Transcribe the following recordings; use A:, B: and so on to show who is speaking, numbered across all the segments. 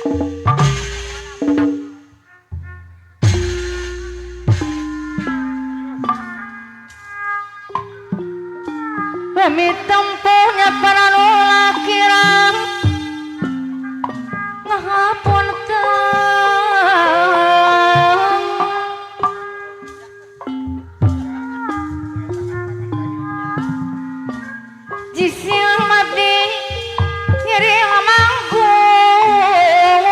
A: Demi tempuhnya para lelaki ngahapunten jisil mati ngiring manggung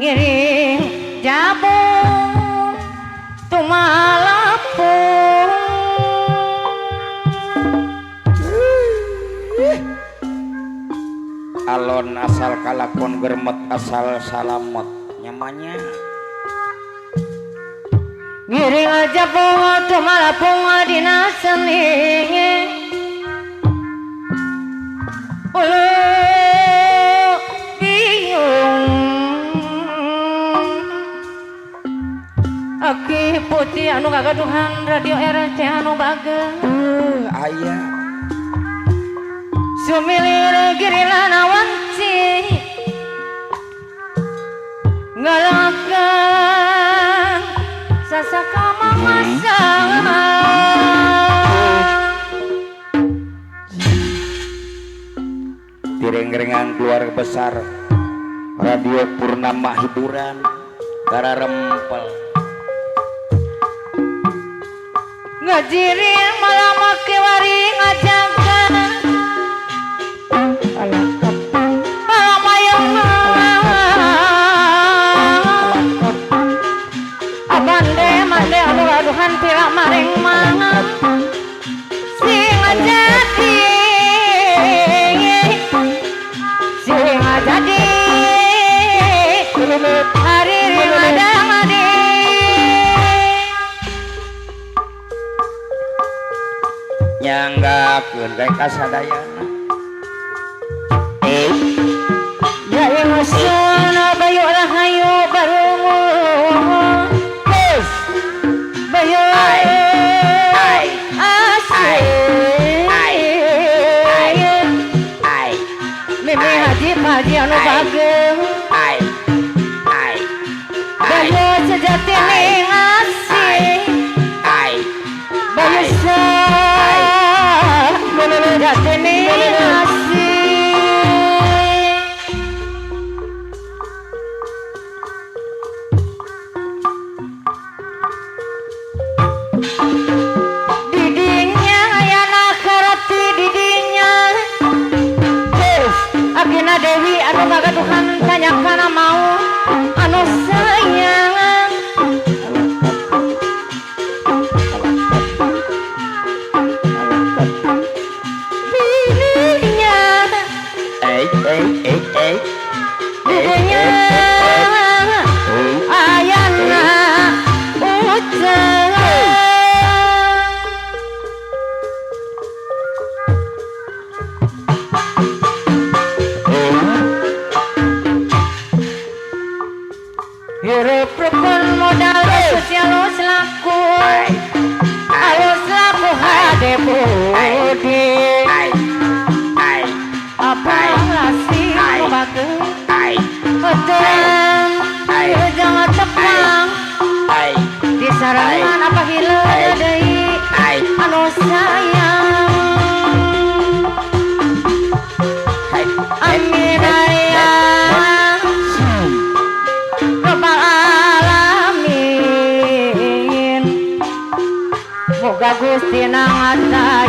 A: ngiring jabung tumalapung
B: alon asal kalakon germet asal salamot nyamanya
A: ngiring aja bunga tumalapung dina seni ulu biung aki putih anu gagaduhan radio RT anu bagel
B: ayah
A: sumilir girilana wanci ngalakan sasaka mamasang
B: tireng-rengan keluarga besar Radio Purnama Hiburan Gara Rempel
A: ngajirin malam make wari ngajagan malam ayam abande mande anu aduhan pira maring mangan sing ngajati jadi hari rimadamadi
B: nyanggakeun kayak kasadayana
A: ya yang asuna bayu rahayu barungu bayu mimi haji anu bageng bayu sejati ning asih bayu sejati ning asih didinya ayana karati didinya Agina Dewi anu gagaduhan banyak kana mau anu sayang dirinya dirinya ayana ucap hirup rukun modal sosial selaku alus laku hade budi apa lasi anu bageng betul jangan tepang di sarangan apa hilang deui anu sayang amin ayang Rabbal alamin moga Gusti nangata